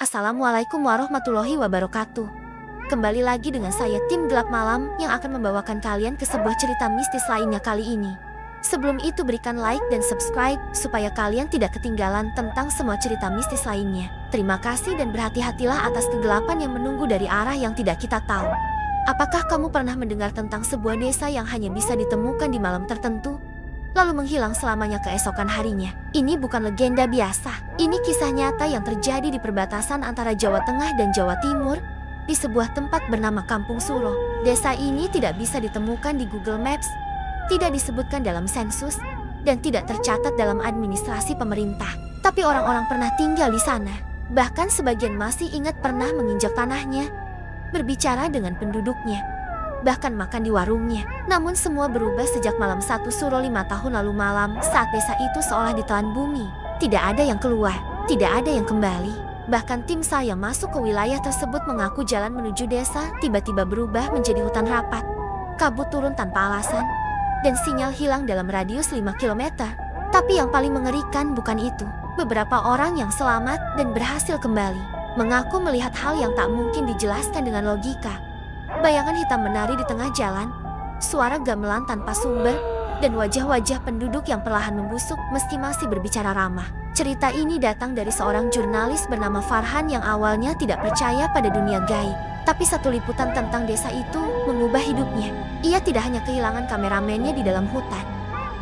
Assalamualaikum warahmatullahi wabarakatuh. Kembali lagi dengan saya tim Gelap Malam yang akan membawakan kalian ke sebuah cerita mistis lainnya kali ini. Sebelum itu berikan like dan subscribe supaya kalian tidak ketinggalan tentang semua cerita mistis lainnya. Terima kasih dan berhati-hatilah atas kegelapan yang menunggu dari arah yang tidak kita tahu. Apakah kamu pernah mendengar tentang sebuah desa yang hanya bisa ditemukan di malam tertentu, lalu menghilang selamanya keesokan harinya? Ini bukan legenda biasa. Ini kisah nyata yang terjadi di perbatasan antara Jawa Tengah dan Jawa Timur, di sebuah tempat bernama Kampung Suro. Desa ini tidak bisa ditemukan di Google Maps, tidak disebutkan dalam sensus, dan tidak tercatat dalam administrasi pemerintah. Tapi orang-orang pernah tinggal di sana. Bahkan sebagian masih ingat pernah menginjak tanahnya, berbicara dengan penduduknya, bahkan makan di warungnya. Namun semua berubah sejak malam 1 Suro 5 tahun lalu malam saat desa itu seolah ditelan bumi. Tidak ada yang keluar, tidak ada yang kembali. Bahkan tim saya masuk ke wilayah tersebut mengaku jalan menuju desa tiba-tiba berubah menjadi hutan rapat. Kabut turun tanpa alasan, dan sinyal hilang dalam radius 5 km. Tapi yang paling mengerikan bukan itu. Beberapa orang yang selamat dan berhasil kembali mengaku melihat hal yang tak mungkin dijelaskan dengan logika. Bayangan hitam menari di tengah jalan, suara gamelan tanpa sumber, dan wajah-wajah penduduk yang perlahan membusuk meski masih berbicara ramah. Cerita ini datang dari seorang jurnalis bernama Farhan yang awalnya tidak percaya pada dunia gaib. Tapi satu liputan tentang desa itu mengubah hidupnya. Ia tidak hanya kehilangan kameramennya di dalam hutan,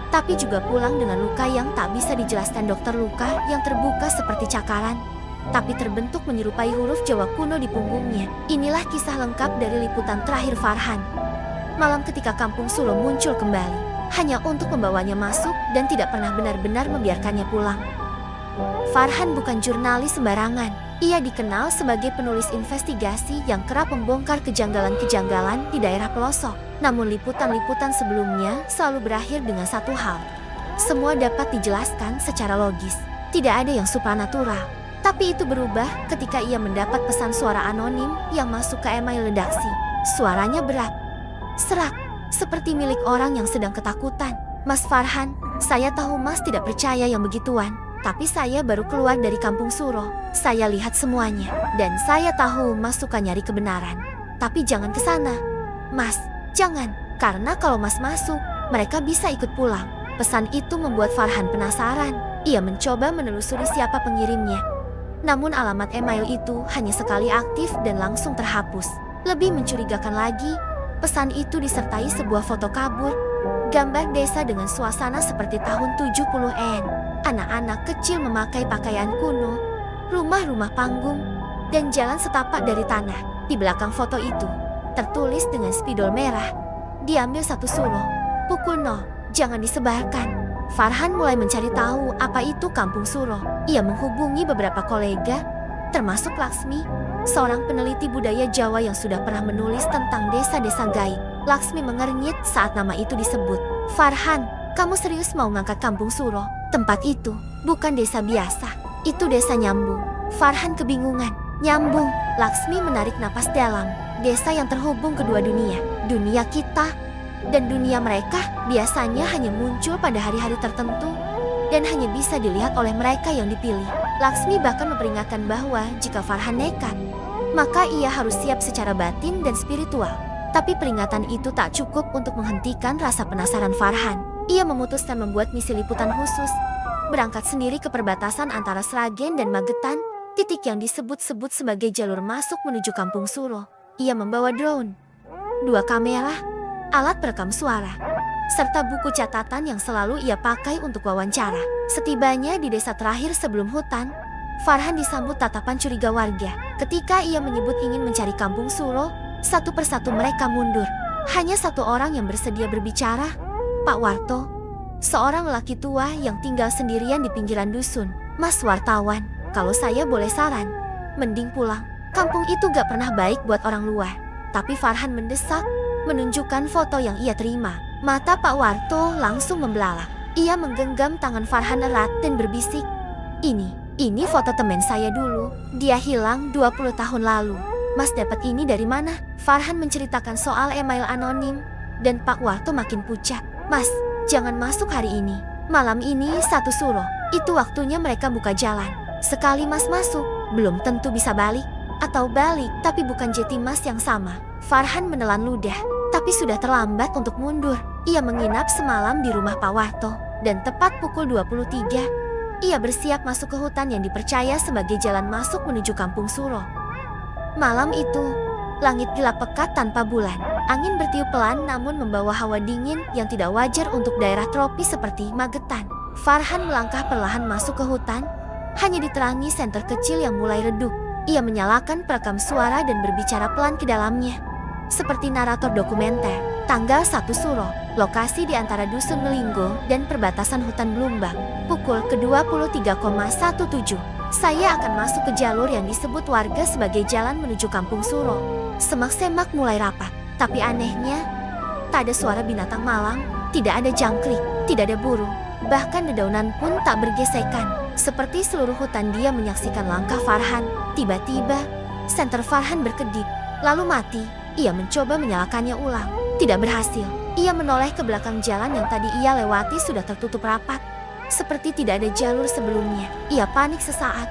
tapi juga pulang dengan luka yang tak bisa dijelaskan dokter. Luka yang terbuka seperti cakaran, tapi terbentuk menyerupai huruf Jawa kuno di punggungnya. Inilah kisah lengkap dari liputan terakhir Farhan. Malam ketika Kampung Suro muncul kembali, hanya untuk membawanya masuk dan tidak pernah benar-benar membiarkannya pulang. Farhan bukan jurnalis sembarangan. Ia dikenal sebagai penulis investigasi yang kerap membongkar kejanggalan-kejanggalan di daerah pelosok. Namun liputan-liputan sebelumnya selalu berakhir dengan satu hal. Semua dapat dijelaskan secara logis. Tidak ada yang supranatural. Tapi itu berubah ketika ia mendapat pesan suara anonim yang masuk ke email redaksi. Suaranya berat, serak, seperti milik orang yang sedang ketakutan. Mas Farhan, saya tahu Mas tidak percaya yang begituan. Tapi saya baru keluar dari Kampung Suro. Saya lihat semuanya. Dan saya tahu Mas suka nyari kebenaran. Tapi jangan ke sana. Mas, jangan. Karena kalau Mas masuk, mereka bisa ikut pulang. Pesan itu membuat Farhan penasaran. Ia mencoba menelusuri siapa pengirimnya. Namun alamat email itu hanya sekali aktif dan langsung terhapus. Lebih mencurigakan lagi, pesan itu disertai sebuah foto kabur. Gambar desa dengan suasana seperti tahun 70-an. Anak-anak kecil memakai pakaian kuno, rumah-rumah panggung, dan jalan setapak dari tanah. Di belakang foto itu, tertulis dengan spidol merah, "Diambil 1 Suro, pukul 0, jangan disebarkan." Farhan mulai mencari tahu apa itu Kampung Suro. Ia menghubungi beberapa kolega, termasuk Laksmi, seorang peneliti budaya Jawa yang sudah pernah menulis tentang desa-desa gaib. Laksmi mengernyit saat nama itu disebut. "Farhan, kamu serius mau ngangkat Kampung Suro? Tempat itu bukan desa biasa, itu desa nyambung." Farhan kebingungan. Nyambung? Laksmi menarik napas dalam. Desa yang terhubung kedua dunia. Dunia kita dan dunia mereka biasanya hanya muncul pada hari-hari tertentu dan hanya bisa dilihat oleh mereka yang dipilih. Laksmi bahkan memperingatkan bahwa jika Farhan nekat, maka ia harus siap secara batin dan spiritual. Tapi peringatan itu tak cukup untuk menghentikan rasa penasaran Farhan. Ia memutuskan membuat misi liputan khusus, berangkat sendiri ke perbatasan antara Sragen dan Magetan, titik yang disebut-sebut sebagai jalur masuk menuju Kampung Suro. Ia membawa drone, 2 kamera, alat perekam suara, serta buku catatan yang selalu ia pakai untuk wawancara. Setibanya di desa terakhir sebelum hutan, Farhan disambut tatapan curiga warga. Ketika ia menyebut ingin mencari Kampung Suro, satu persatu mereka mundur. Hanya satu orang yang bersedia berbicara, Pak Warto, seorang lelaki tua yang tinggal sendirian di pinggiran dusun. "Mas wartawan, kalau saya boleh saran, mending pulang. Kampung itu gak pernah baik buat orang luar." Tapi Farhan mendesak, menunjukkan foto yang ia terima. Mata Pak Warto langsung membelalak. Ia menggenggam tangan Farhan erat dan berbisik, Ini foto teman saya dulu. Dia hilang 20 tahun lalu. Mas dapat ini dari mana?" Farhan menceritakan soal email anonim, dan Pak Warto makin pucat. "Mas, jangan masuk hari ini. Malam ini 1 Suro. Itu waktunya mereka buka jalan. Sekali Mas masuk, belum tentu bisa balik. Atau balik, tapi bukan jeti emas yang sama. Farhan menelan ludah, tapi sudah terlambat untuk mundur. Ia menginap semalam di rumah Pak Warto, dan tepat pukul 23, ia bersiap masuk ke hutan yang dipercaya sebagai jalan masuk menuju Kampung Suro. Malam itu, langit gelap pekat tanpa bulan. Angin bertiup pelan namun membawa hawa dingin yang tidak wajar untuk daerah tropis seperti Magetan. Farhan melangkah perlahan masuk ke hutan, hanya diterangi senter kecil yang mulai redup. Ia menyalakan perekam suara dan berbicara pelan ke dalamnya. Seperti narator dokumenter, tanggal 1 Suro, lokasi di antara Dusun Melinggo dan perbatasan hutan Blumbang. Pukul ke-23,17, saya akan masuk ke jalur yang disebut warga sebagai jalan menuju Kampung Suro. Semak-semak mulai rapat, tapi anehnya, tak ada suara binatang malang, tidak ada jangkrik, tidak ada burung. Bahkan dedaunan pun tak bergesekan. Seperti seluruh hutan dia menyaksikan langkah Farhan. Tiba-tiba, senter Farhan berkedip, lalu mati. Ia mencoba menyalakannya ulang. Tidak berhasil. Ia menoleh ke belakang jalan yang tadi ia lewati sudah tertutup rapat. Seperti tidak ada jalur sebelumnya. Ia panik sesaat,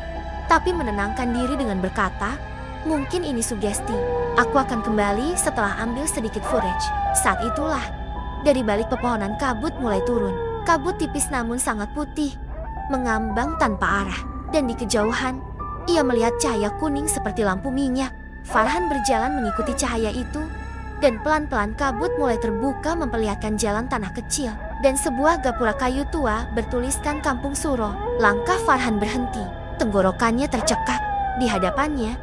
tapi menenangkan diri dengan berkata, mungkin ini sugesti. Aku akan kembali setelah ambil sedikit forage. Saat itulah, dari balik pepohonan kabut mulai turun. Kabut tipis namun sangat putih, mengambang tanpa arah, dan di kejauhan, ia melihat cahaya kuning seperti lampu minyak. Farhan berjalan mengikuti cahaya itu, dan pelan-pelan kabut mulai terbuka memperlihatkan jalan tanah kecil, dan sebuah gapura kayu tua bertuliskan Kampung Suro. Langkah Farhan berhenti, tenggorokannya tercekat. Di hadapannya,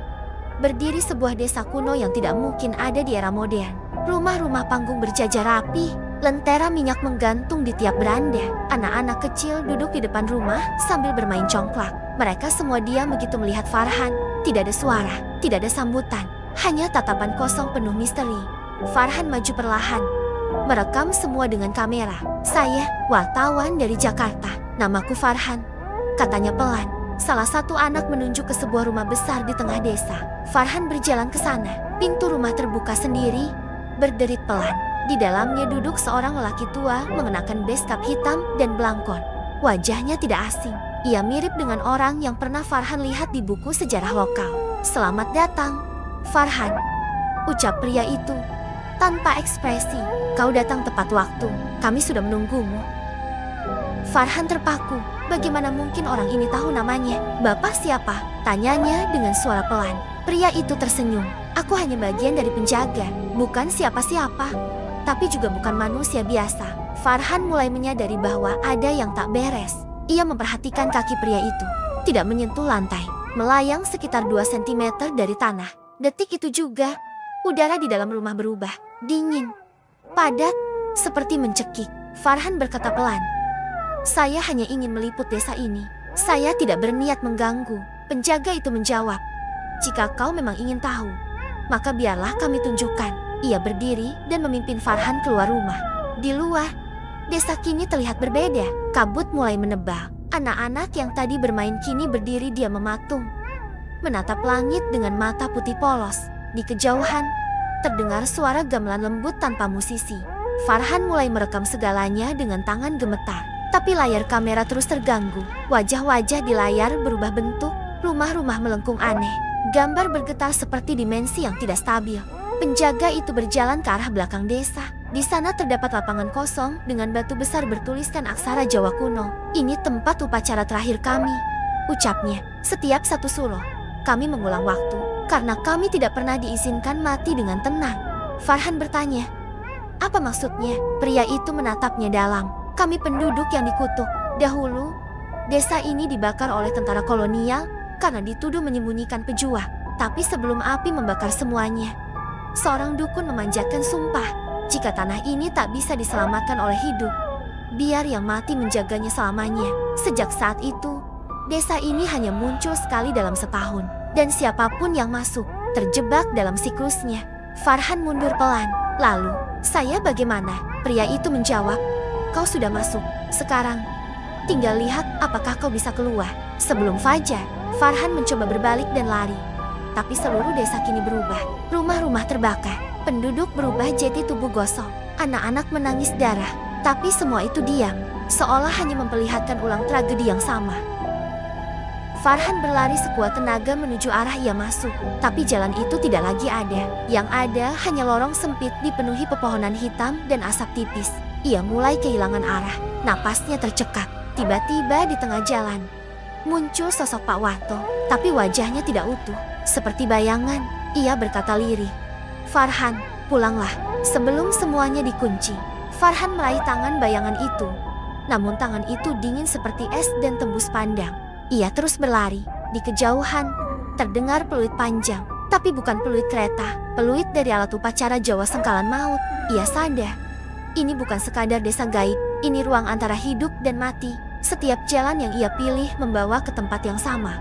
berdiri sebuah desa kuno yang tidak mungkin ada di era modern. Rumah-rumah panggung berjajar rapi, lentera minyak menggantung di tiap beranda. Anak-anak kecil duduk di depan rumah sambil bermain congklak. Mereka semua diam begitu melihat Farhan. Tidak ada suara, tidak ada sambutan, hanya tatapan kosong penuh misteri. Farhan maju perlahan, merekam semua dengan kamera. Saya, wartawan dari Jakarta. Namaku Farhan, katanya pelan. Salah satu anak menunjuk ke sebuah rumah besar di tengah desa. Farhan berjalan ke sana. Pintu rumah terbuka sendiri, berderit pelan. Di dalamnya duduk seorang lelaki tua mengenakan beskap hitam dan belangkon. Wajahnya tidak asing. Ia mirip dengan orang yang pernah Farhan lihat di buku sejarah lokal. Selamat datang, Farhan, ucap pria itu tanpa ekspresi. Kau datang tepat waktu. Kami sudah menunggumu. Farhan terpaku. Bagaimana mungkin orang ini tahu namanya? Bapak siapa? Tanyanya dengan suara pelan. Pria itu tersenyum. Aku hanya bagian dari penjaga, bukan siapa-siapa, tapi juga bukan manusia biasa. Farhan mulai menyadari bahwa ada yang tak beres. Ia memperhatikan kaki pria itu. Tidak menyentuh lantai, melayang sekitar 2 cm dari tanah. Detik itu juga, udara di dalam rumah berubah. Dingin, padat, seperti mencekik. Farhan berkata pelan, saya hanya ingin meliput desa ini. Saya tidak berniat mengganggu. Penjaga itu menjawab, jika kau memang ingin tahu, maka biarlah kami tunjukkan. Ia berdiri dan memimpin Farhan keluar rumah. Di luar, desa kini terlihat berbeda. Kabut mulai menebal. Anak-anak yang tadi bermain kini berdiri diam mematung, menatap langit dengan mata putih polos. Di kejauhan, terdengar suara gamelan lembut tanpa musisi. Farhan mulai merekam segalanya dengan tangan gemetar. Tapi layar kamera terus terganggu. Wajah-wajah di layar berubah bentuk. Rumah-rumah melengkung aneh. Gambar bergetar seperti dimensi yang tidak stabil. Penjaga itu berjalan ke arah belakang desa. Di sana terdapat lapangan kosong dengan batu besar bertuliskan aksara Jawa kuno. Ini tempat upacara terakhir kami, ucapnya. Setiap 1 Suro, kami mengulang waktu, karena kami tidak pernah diizinkan mati dengan tenang. Farhan bertanya, apa maksudnya? Pria itu menatapnya dalam. Kami penduduk yang dikutuk. Dahulu, desa ini dibakar oleh tentara kolonial karena dituduh menyembunyikan pejuang. Tapi sebelum api membakar semuanya, seorang dukun memanjatkan sumpah, jika tanah ini tak bisa diselamatkan oleh hidup, biar yang mati menjaganya selamanya. Sejak saat itu, desa ini hanya muncul sekali dalam setahun, dan siapapun yang masuk, terjebak dalam siklusnya. Farhan mundur pelan. Lalu, saya bagaimana? Pria itu menjawab, kau sudah masuk. Sekarang, tinggal lihat apakah kau bisa keluar. Sebelum fajar, Farhan mencoba berbalik dan lari. Tapi seluruh desa kini berubah. Rumah-rumah terbakar, penduduk berubah jadi tubuh gosong. Anak-anak menangis darah, tapi semua itu diam, seolah hanya memperlihatkan ulang tragedi yang sama. Farhan berlari sekuat tenaga menuju arah ia masuk. Tapi jalan itu tidak lagi ada. Yang ada hanya lorong sempit dipenuhi pepohonan hitam dan asap tipis. Ia mulai kehilangan arah. Napasnya tercekat. Tiba-tiba di tengah jalan muncul sosok Pak Warto. Tapi wajahnya tidak utuh. Seperti bayangan. Ia berkata lirih, "Farhan, pulanglah sebelum semuanya dikunci." Farhan meraih tangan bayangan itu. Namun tangan itu dingin seperti es dan tembus pandang. Ia terus berlari. Di kejauhan, terdengar peluit panjang. Tapi bukan peluit kereta, peluit dari alat upacara Jawa Sengkalan Maut. Ia sadar, ini bukan sekadar desa gaib, ini ruang antara hidup dan mati. Setiap jalan yang ia pilih membawa ke tempat yang sama.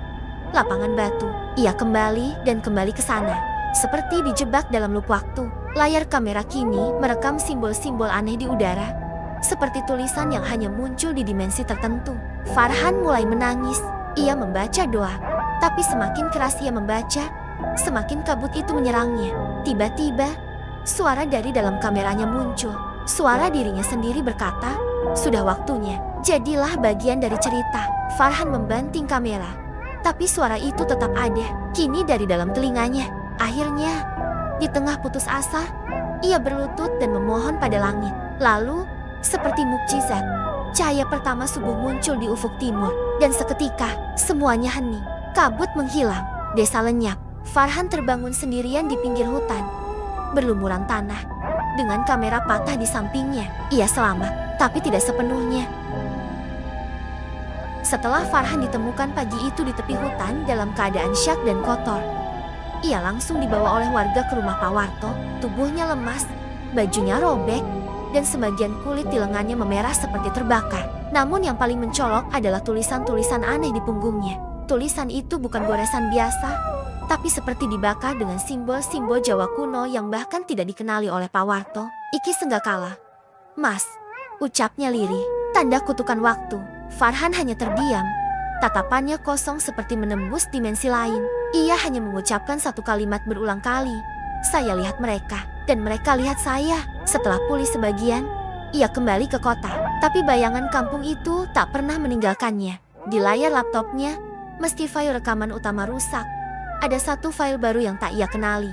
Lapangan batu. Ia kembali dan kembali ke sana. Seperti dijebak dalam loop waktu. Layar kamera kini merekam simbol-simbol aneh di udara. Seperti tulisan yang hanya muncul di dimensi tertentu. Farhan mulai menangis. Ia membaca doa. Tapi semakin keras ia membaca, semakin kabut itu menyerangnya. Tiba-tiba, suara dari dalam kameranya muncul. Suara dirinya sendiri berkata, "Sudah waktunya, jadilah bagian dari cerita." Farhan membanting kamera. Tapi suara itu tetap ada, kini dari dalam telinganya. Akhirnya, di tengah putus asa, ia berlutut dan memohon pada langit. Lalu, seperti mukjizat, cahaya pertama subuh muncul di ufuk timur. Dan seketika, semuanya hening. Kabut menghilang, desa lenyap. Farhan terbangun sendirian di pinggir hutan. Berlumuran tanah. Dengan kamera patah di sampingnya, ia selamat, tapi tidak sepenuhnya. Setelah Farhan ditemukan pagi itu di tepi hutan dalam keadaan syak dan kotor, ia langsung dibawa oleh warga ke rumah Pak Warto. Tubuhnya lemas, bajunya robek, dan sebagian kulit di lengannya memerah seperti terbakar. Namun yang paling mencolok adalah tulisan-tulisan aneh di punggungnya. Tulisan itu bukan goresan biasa, tapi seperti dibakar dengan simbol-simbol Jawa kuno yang bahkan tidak dikenali oleh Pak Warto. "Iki Senggakala, Mas," ucapnya lirih, tanda kutukan waktu. Farhan hanya terdiam. Tatapannya kosong seperti menembus dimensi lain. Ia hanya mengucapkan satu kalimat berulang kali. "Saya lihat mereka, dan mereka lihat saya." Setelah pulih sebagian, ia kembali ke kota. Tapi bayangan kampung itu tak pernah meninggalkannya. Di layar laptopnya, meski file rekaman utama rusak, ada satu file baru yang tak ia kenali.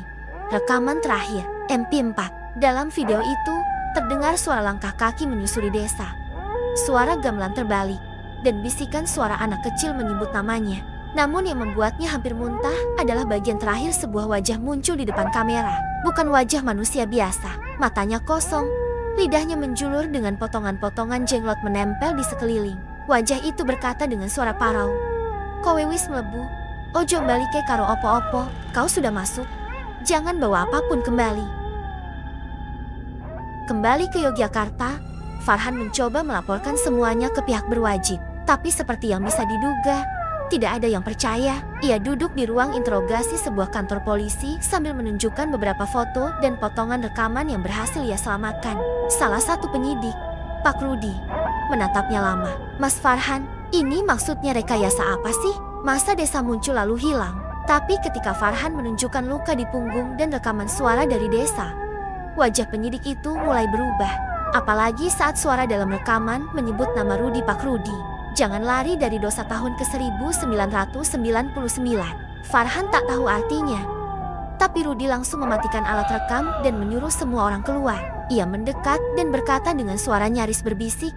Rekaman terakhir, MP4. Dalam video itu, terdengar suara langkah kaki menyusuri desa. Suara gamelan terbalik, dan bisikan suara anak kecil menyebut namanya. Namun yang membuatnya hampir muntah adalah bagian terakhir sebuah wajah muncul di depan kamera. Bukan wajah manusia biasa, matanya kosong, lidahnya menjulur dengan potongan-potongan jenglot menempel di sekeliling. Wajah itu berkata dengan suara parau, "Kowe wis mlebu? Ojo mbalike karo opo-opo, kau sudah masuk. Jangan bawa apapun kembali." Kembali ke Yogyakarta, Farhan mencoba melaporkan semuanya ke pihak berwajib. Tapi seperti yang bisa diduga, tidak ada yang percaya. Ia duduk di ruang interogasi sebuah kantor polisi sambil menunjukkan beberapa foto dan potongan rekaman yang berhasil ia selamatkan. Salah satu penyidik, Pak Rudi, menatapnya lama. "Mas Farhan, ini maksudnya rekayasa apa sih? Masa desa muncul lalu hilang?" Tapi ketika Farhan menunjukkan luka di punggung dan rekaman suara dari desa, wajah penyidik itu mulai berubah. Apalagi saat suara dalam rekaman menyebut nama Rudi. "Pak Rudi, jangan lari dari dosa tahun ke-1999. Farhan tak tahu artinya. Tapi Rudi langsung mematikan alat rekam dan menyuruh semua orang keluar. Ia mendekat dan berkata dengan suara nyaris berbisik,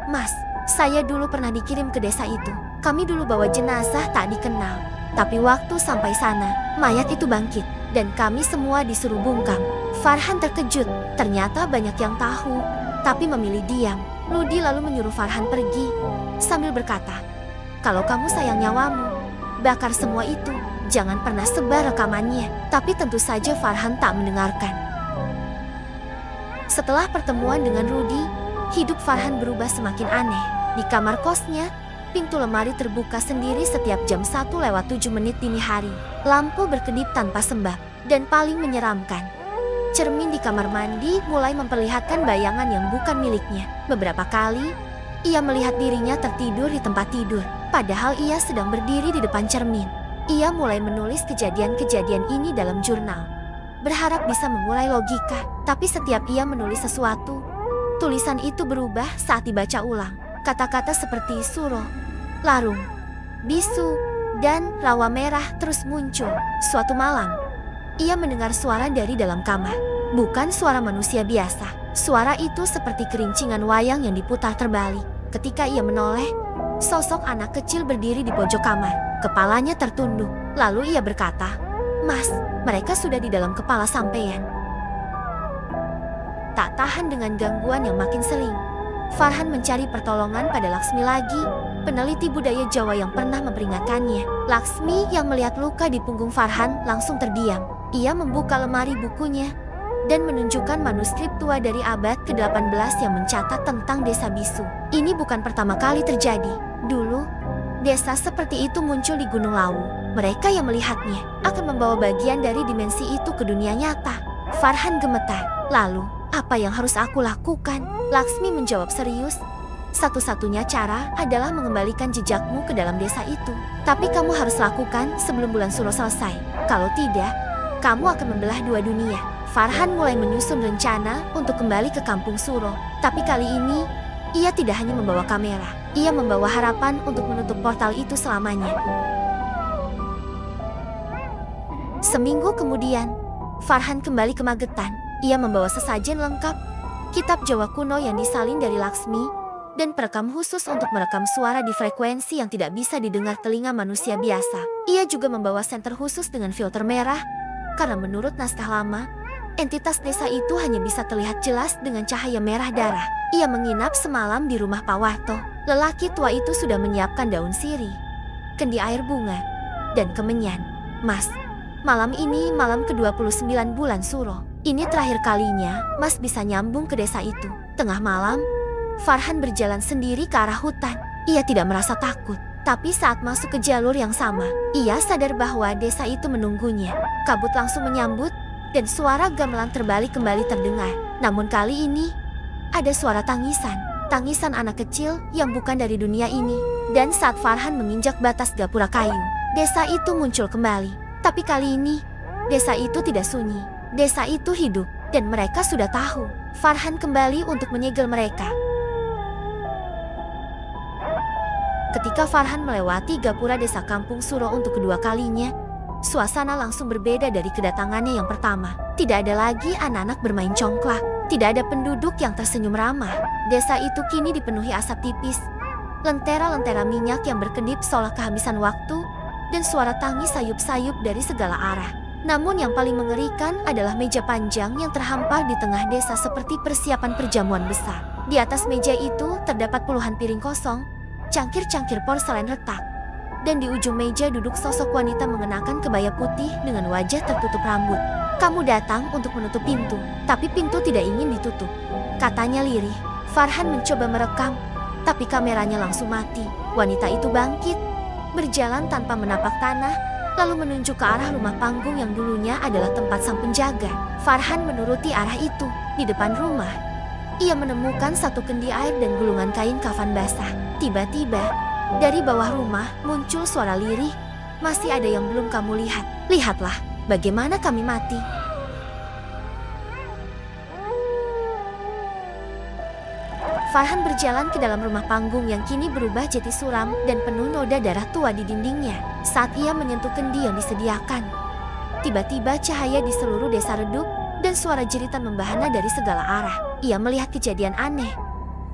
"Mas, saya dulu pernah dikirim ke desa itu. Kami dulu bawa jenazah tak dikenal. Tapi waktu sampai sana, mayat itu bangkit. Dan kami semua disuruh bungkam." Farhan terkejut. Ternyata banyak yang tahu, tapi memilih diam. Rudi lalu menyuruh Farhan pergi, sambil berkata, "Kalau kamu sayang nyawamu, bakar semua itu. Jangan pernah sebar rekamannya." Tapi tentu saja Farhan tak mendengarkan. Setelah pertemuan dengan Rudi, hidup Farhan berubah semakin aneh. Di kamar kosnya, pintu lemari terbuka sendiri setiap jam 1:07 dini hari. Lampu berkedip tanpa sebab, dan paling menyeramkan, cermin di kamar mandi mulai memperlihatkan bayangan yang bukan miliknya. Beberapa kali, ia melihat dirinya tertidur di tempat tidur, padahal ia sedang berdiri di depan cermin. Ia mulai menulis kejadian-kejadian ini dalam jurnal, berharap bisa memulai logika. Tapi setiap ia menulis sesuatu, tulisan itu berubah saat dibaca ulang. Kata-kata seperti suro, larung, bisu, Dan rawa merah terus muncul. Suatu malam, ia mendengar suara dari dalam kamar. Bukan suara manusia biasa. Suara itu seperti kerincingan wayang yang diputar terbalik. Ketika ia menoleh, sosok anak kecil berdiri di pojok kamar. Kepalanya tertunduk. Lalu ia berkata, "Mas, mereka sudah di dalam kepala sampean." Tak tahan dengan gangguan yang makin sering, Farhan mencari pertolongan pada Laksmi lagi, peneliti budaya Jawa yang pernah memperingatkannya. Laksmi yang melihat luka di punggung Farhan langsung terdiam. Ia membuka lemari bukunya dan menunjukkan manuskrip tua dari abad ke-18 yang mencatat tentang desa bisu. Ini bukan pertama kali terjadi. Dulu, desa seperti itu muncul di Gunung Lawu. Mereka yang melihatnya akan membawa bagian dari dimensi itu ke dunia nyata. Farhan gemetar. Lalu, apa yang harus aku lakukan? Laksmi menjawab serius. Satu-satunya cara adalah mengembalikan jejakmu ke dalam desa itu. Tapi kamu harus lakukan sebelum bulan Suro selesai. Kalau tidak, kamu akan membelah dua dunia. Farhan mulai menyusun rencana untuk kembali ke kampung Suro. Tapi kali ini, ia tidak hanya membawa kamera. Ia membawa harapan untuk menutup portal itu selamanya. Seminggu kemudian, Farhan kembali ke Magetan. Ia membawa sesajen lengkap, kitab Jawa kuno yang disalin dari Laksmi, dan perekam khusus untuk merekam suara di frekuensi yang tidak bisa didengar telinga manusia biasa. Ia juga membawa senter khusus dengan filter merah, karena menurut naskah lama, entitas desa itu hanya bisa terlihat jelas dengan cahaya merah darah. Ia menginap semalam di rumah Pak Warto. Lelaki tua itu sudah menyiapkan daun sirih, kendi air bunga, dan kemenyan. "Mas, malam ini malam ke-29 bulan Suro. Ini terakhir kalinya Mas bisa nyambung ke desa itu." Tengah malam, Farhan berjalan sendiri ke arah hutan. Ia tidak merasa takut. Tapi saat masuk ke jalur yang sama, ia sadar bahwa desa itu menunggunya. Kabut langsung menyambut, dan suara gamelan terbalik kembali terdengar. Namun kali ini, ada suara tangisan. Tangisan anak kecil yang bukan dari dunia ini. Dan saat Farhan menginjak batas gapura kayu, desa itu muncul kembali. Tapi kali ini, desa itu tidak sunyi. Desa itu hidup, dan mereka sudah tahu. Farhan kembali untuk menyegel mereka. Ketika Farhan melewati gapura desa kampung Suro untuk kedua kalinya, suasana langsung berbeda dari kedatangannya yang pertama. Tidak ada lagi anak-anak bermain congklak. Tidak ada penduduk yang tersenyum ramah. Desa itu kini dipenuhi asap tipis, lentera-lentera minyak yang berkedip seolah kehabisan waktu, dan suara tangis sayup-sayup dari segala arah. Namun yang paling mengerikan adalah meja panjang yang terhampar di tengah desa seperti persiapan perjamuan besar. Di atas meja itu terdapat puluhan piring kosong, cangkir-cangkir porselen retak. Dan di ujung meja duduk sosok wanita mengenakan kebaya putih dengan wajah tertutup rambut. "Kamu datang untuk menutup pintu, tapi pintu tidak ingin ditutup," katanya lirih. Farhan mencoba merekam, tapi kameranya langsung mati. Wanita itu bangkit, berjalan tanpa menapak tanah, lalu menunjuk ke arah rumah panggung yang dulunya adalah tempat sang penjaga. Farhan menuruti arah itu. Di depan rumah, ia menemukan satu kendi air dan gulungan kain kafan basah. Tiba-tiba, dari bawah rumah muncul suara lirih. "Masih ada yang belum kamu lihat. Lihatlah bagaimana kami mati." Farhan berjalan ke dalam rumah panggung yang kini berubah jadi suram dan penuh noda darah tua di dindingnya. Saat ia menyentuh kendi yang disediakan, tiba-tiba cahaya di seluruh desa redup dan suara jeritan membahana dari segala arah. Ia melihat kejadian aneh.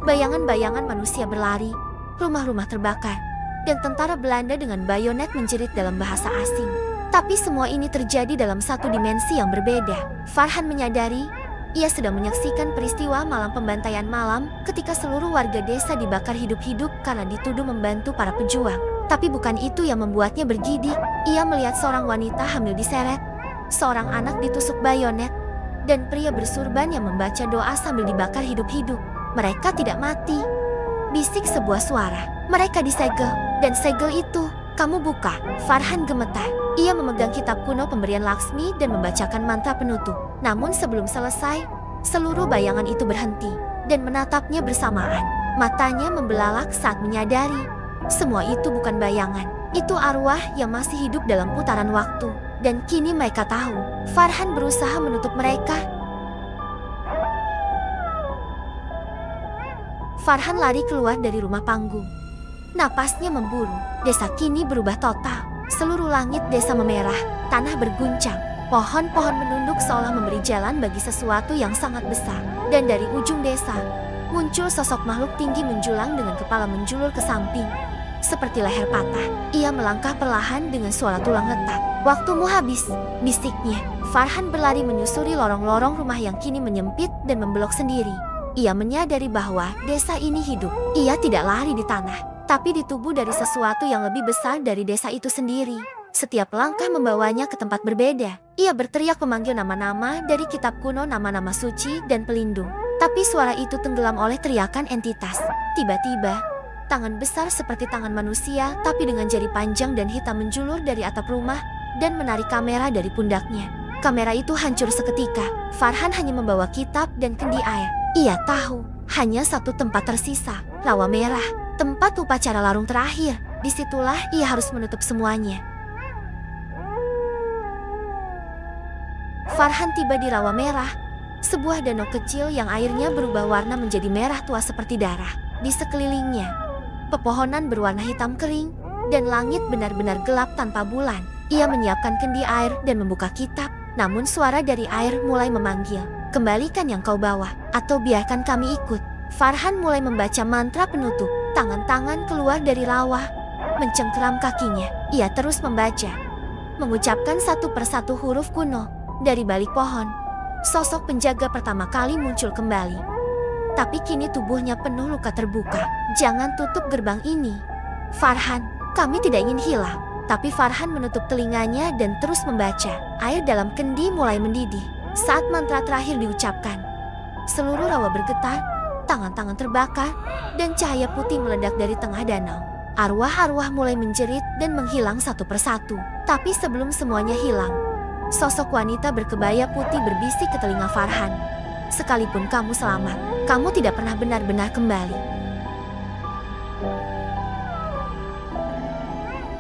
Bayangan-bayangan manusia berlari, rumah-rumah terbakar, dan tentara Belanda dengan bayonet menjerit dalam bahasa asing. Tapi semua ini terjadi dalam satu dimensi yang berbeda. Farhan menyadari ia sedang menyaksikan peristiwa malam pembantaian malam ketika seluruh warga desa dibakar hidup-hidup karena dituduh membantu para pejuang. Tapi bukan itu yang membuatnya bergidik. Ia melihat seorang wanita hamil diseret, seorang anak ditusuk bayonet, dan pria bersurban yang membaca doa sambil dibakar hidup-hidup. Mereka tidak mati. Bisik sebuah suara. Mereka disegel. Dan segel itu, "Kamu buka." Farhan gemetar. Ia memegang kitab kuno pemberian Laksmi dan membacakan mantra penutup. Namun sebelum selesai, seluruh bayangan itu berhenti dan menatapnya bersamaan. Matanya membelalak saat menyadari semua itu bukan bayangan. Itu arwah yang masih hidup dalam putaran waktu. Dan kini mereka tahu. Farhan berusaha menutup mereka. Farhan lari keluar dari rumah panggung. Napasnya memburu. Desa kini berubah total. Seluruh langit desa memerah, tanah berguncang. Pohon-pohon menunduk seolah memberi jalan bagi sesuatu yang sangat besar. Dan dari ujung desa, muncul sosok makhluk tinggi menjulang dengan kepala menjulur ke samping. Seperti leher patah, ia melangkah perlahan dengan suara tulang retak. "Waktumu habis," bisiknya. Farhan berlari menyusuri lorong-lorong rumah yang kini menyempit dan membelok sendiri. Ia menyadari bahwa desa ini hidup. Ia tidak lari di tanah, tapi di tubuh dari sesuatu yang lebih besar dari desa itu sendiri. Setiap langkah membawanya ke tempat berbeda. Ia berteriak memanggil nama-nama dari kitab kuno, nama-nama suci dan pelindung. Tapi suara itu tenggelam oleh teriakan entitas. Tiba-tiba, tangan besar seperti tangan manusia, tapi dengan jari panjang dan hitam menjulur dari atap rumah dan menarik kamera dari pundaknya. Kamera itu hancur seketika. Farhan hanya membawa kitab dan kendi air. Ia tahu, hanya satu tempat tersisa, Rawa Merah, tempat upacara larung terakhir. Disitulah ia harus menutup semuanya. Farhan tiba di Rawa Merah, sebuah danau kecil yang airnya berubah warna menjadi merah tua seperti darah. Di sekelilingnya, pepohonan berwarna hitam kering, dan langit benar-benar gelap tanpa bulan. Ia menyiapkan kendi air dan membuka kitab, namun suara dari air mulai memanggil, "Kembalikan yang kau bawa, atau biarkan kami ikut." Farhan mulai membaca mantra penutup. Tangan-tangan keluar dari rawa, mencengkeram kakinya. Ia terus membaca, mengucapkan satu persatu huruf kuno. Dari balik pohon, sosok penjaga pertama kali muncul kembali. Tapi kini tubuhnya penuh luka terbuka. "Jangan tutup gerbang ini, Farhan. Kami tidak ingin hilang." Tapi Farhan menutup telinganya dan terus membaca. Air dalam kendi mulai mendidih. Saat mantra terakhir diucapkan, seluruh rawa bergetar, tangan-tangan terbakar, dan cahaya putih meledak dari tengah danau. Arwah-arwah mulai menjerit dan menghilang satu persatu. Tapi sebelum semuanya hilang, sosok wanita berkebaya putih berbisik ke telinga Farhan, "Sekalipun kamu selamat, kamu tidak pernah benar-benar kembali."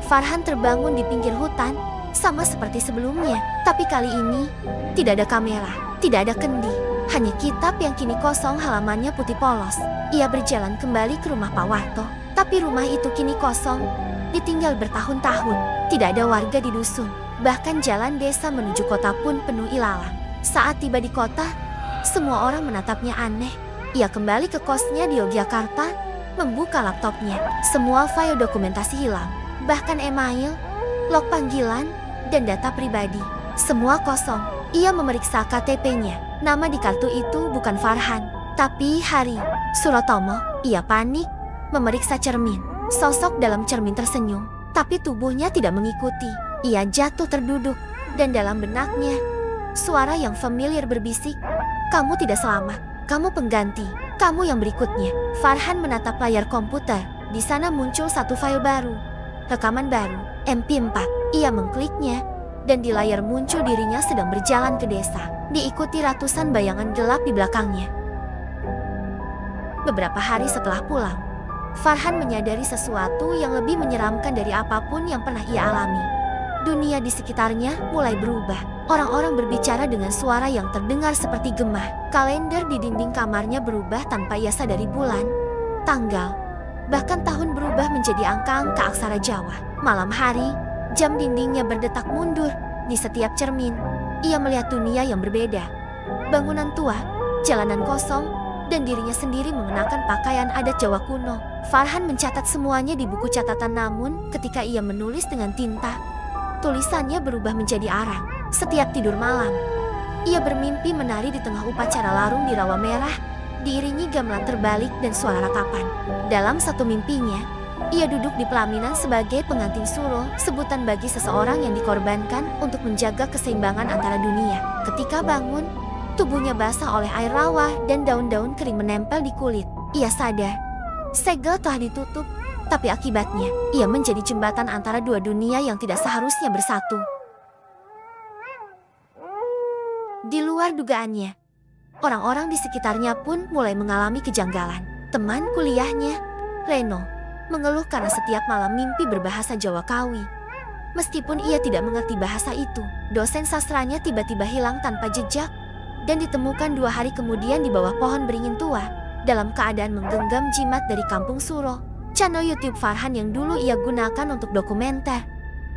Farhan terbangun di pinggir hutan, sama seperti sebelumnya. Tapi kali ini, tidak ada kamera, tidak ada kendi. Hanya kitab yang kini kosong, halamannya putih polos. Ia berjalan kembali ke rumah Pak Warto. Tapi rumah itu kini kosong, ditinggal bertahun-tahun. Tidak ada warga di dusun. Bahkan jalan desa menuju kota pun penuh ilalang. Saat tiba di kota, semua orang menatapnya aneh. Ia kembali ke kosnya di Yogyakarta, membuka laptopnya. Semua file dokumentasi hilang. Bahkan email, log panggilan, dan data pribadi. Semua kosong. Ia memeriksa KTP-nya. Nama di kartu itu bukan Farhan, tapi Hari Surotomo. Ia panik, memeriksa cermin. Sosok dalam cermin tersenyum, tapi tubuhnya tidak mengikuti. Ia jatuh terduduk, dan dalam benaknya, suara yang familiar berbisik, "Kamu tidak selamat, kamu pengganti, kamu yang berikutnya." Farhan menatap layar komputer. Di sana muncul satu file baru. Rekaman baru, MP4. Ia mengkliknya, dan di layar muncul dirinya sedang berjalan ke desa, diikuti ratusan bayangan gelap di belakangnya. Beberapa hari setelah pulang, Farhan menyadari sesuatu yang lebih menyeramkan dari apapun yang pernah ia alami. Dunia di sekitarnya mulai berubah. Orang-orang berbicara dengan suara yang terdengar seperti gemah. Kalender di dinding kamarnya berubah tanpa ia sadari. Bulan, tanggal, bahkan tahun berubah menjadi angka-angka aksara Jawa. Malam hari, jam dindingnya berdetak mundur. Di setiap cermin, ia melihat dunia yang berbeda. Bangunan tua, jalanan kosong, dan dirinya sendiri mengenakan pakaian adat Jawa kuno. Farhan mencatat semuanya di buku catatan, namun ketika ia menulis dengan tinta, tulisannya berubah menjadi arang. Setiap tidur malam, ia bermimpi menari di tengah upacara larung di Rawa Merah, diiringi gamelan terbalik dan suara ratapan. Dalam satu mimpinya, ia duduk di pelaminan sebagai pengantin suro, sebutan bagi seseorang yang dikorbankan untuk menjaga keseimbangan antara dunia. Ketika bangun, tubuhnya basah oleh air rawa dan daun-daun kering menempel di kulit. Ia sadar, segel telah ditutup, tapi akibatnya, ia menjadi jembatan antara dua dunia yang tidak seharusnya bersatu. Di luar dugaannya, orang-orang di sekitarnya pun mulai mengalami kejanggalan. Teman kuliahnya, Reno, mengeluh karena setiap malam mimpi berbahasa Jawa Kawi. Meskipun ia tidak mengerti bahasa itu, dosen sastranya tiba-tiba hilang tanpa jejak dan ditemukan 2 hari kemudian di bawah pohon beringin tua dalam keadaan menggenggam jimat dari kampung Suro, channel YouTube Farhan yang dulu ia gunakan untuk dokumenter.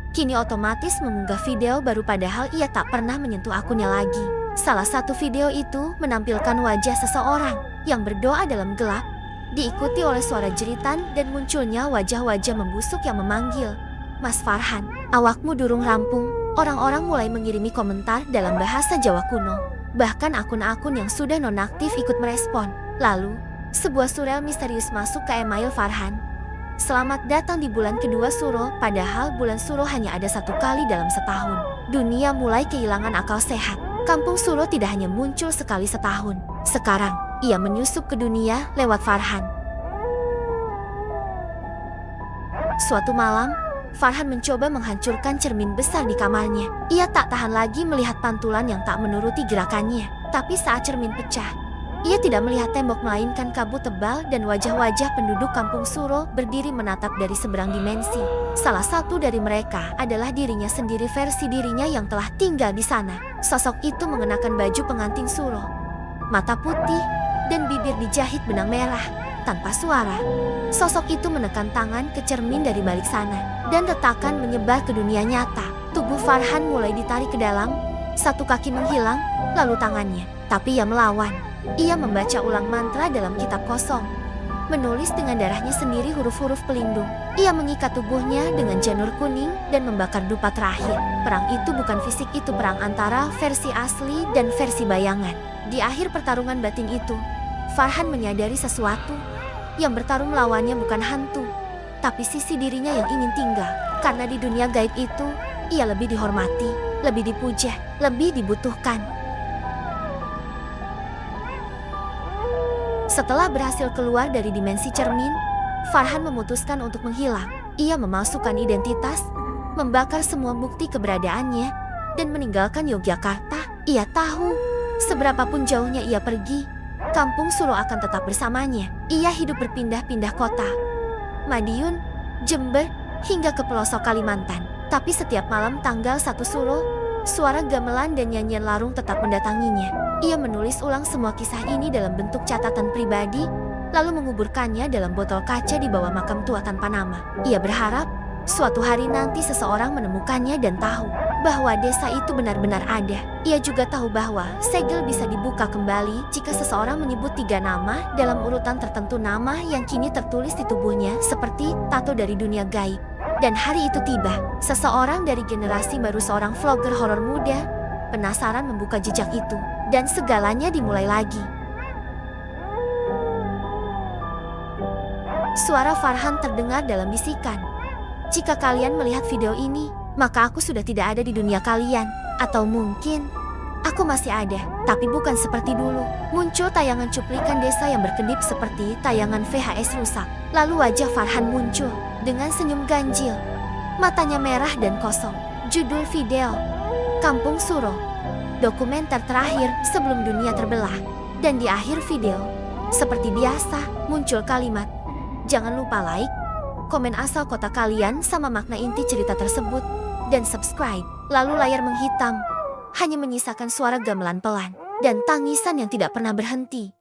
kini otomatis mengunggah video baru padahal ia tak pernah menyentuh akunnya lagi. Salah satu video itu menampilkan wajah seseorang yang berdoa dalam gelap, diikuti oleh suara jeritan dan munculnya wajah-wajah membusuk yang memanggil, "Mas Farhan, awakmu durung rampung." Orang-orang mulai mengirimi komentar dalam bahasa Jawa kuno. Bahkan akun-akun yang sudah nonaktif ikut merespon. Lalu, sebuah surel misterius masuk ke email Farhan. "Selamat datang di bulan kedua Suro, padahal bulan Suro hanya ada satu kali dalam setahun." Dunia mulai kehilangan akal sehat. Kampung Suro tidak hanya muncul sekali setahun. Sekarang, ia menyusup ke dunia lewat Farhan. Suatu malam, Farhan mencoba menghancurkan cermin besar di kamarnya. Ia tak tahan lagi melihat pantulan yang tak menuruti gerakannya. Tapi saat cermin pecah, ia tidak melihat tembok melainkan kabut tebal dan wajah-wajah penduduk kampung Suro berdiri menatap dari seberang dimensi. Salah satu dari mereka adalah dirinya sendiri versi dirinya yang telah tinggal di sana. Sosok itu mengenakan baju pengantin Suro, mata putih, dan bibir dijahit benang merah. Tanpa suara, sosok itu menekan tangan ke cermin dari balik sana, dan retakan menyebar ke dunia nyata. Tubuh Farhan mulai ditarik ke dalam, satu kaki menghilang, lalu tangannya. Tapi ia melawan. Ia membaca ulang mantra dalam kitab kosong, menulis dengan darahnya sendiri huruf-huruf pelindung. Ia mengikat tubuhnya dengan janur kuning dan membakar dupa terakhir. Perang itu bukan fisik, itu perang antara versi asli dan versi bayangan. Di akhir pertarungan batin itu, Farhan menyadari sesuatu. Yang bertarung melawannya bukan hantu, tapi sisi dirinya yang ingin tinggal. Karena di dunia gaib itu, ia lebih dihormati, lebih dipuja, lebih dibutuhkan. Setelah berhasil keluar dari dimensi cermin, Farhan memutuskan untuk menghilang. Ia memalsukan identitas, membakar semua bukti keberadaannya, dan meninggalkan Yogyakarta. Ia tahu, seberapapun jauhnya ia pergi, kampung Suro akan tetap bersamanya. Ia hidup berpindah-pindah kota, Madiun, Jember, hingga ke pelosok Kalimantan. Tapi setiap malam tanggal 1 Suro, suara gamelan dan nyanyian larung tetap mendatanginya. Ia menulis ulang semua kisah ini dalam bentuk catatan pribadi, lalu menguburkannya dalam botol kaca di bawah makam tua tanpa nama. Ia berharap suatu hari nanti seseorang menemukannya dan tahu bahwa desa itu benar-benar ada. Ia juga tahu bahwa segel bisa dibuka kembali jika seseorang menyebut 3 nama dalam urutan tertentu, nama yang kini tertulis di tubuhnya seperti tato dari dunia gaib. Dan hari itu tiba, seseorang dari generasi baru, seorang vlogger horor muda, penasaran membuka jejak itu, dan segalanya dimulai lagi. Suara Farhan terdengar dalam bisikan. "Jika kalian melihat video ini, maka aku sudah tidak ada di dunia kalian. Atau mungkin aku masih ada, tapi bukan seperti dulu." Muncul tayangan cuplikan desa yang berkedip seperti tayangan VHS rusak. Lalu wajah Farhan muncul dengan senyum ganjil. Matanya merah dan kosong. Judul video, Kampung Suro, dokumenter terakhir sebelum dunia terbelah. Dan di akhir video, seperti biasa, muncul kalimat, "Jangan lupa like, komen asal kota kalian sama makna inti cerita tersebut, dan subscribe." Lalu layar menghitam, hanya menyisakan suara gamelan pelan dan tangisan yang tidak pernah berhenti.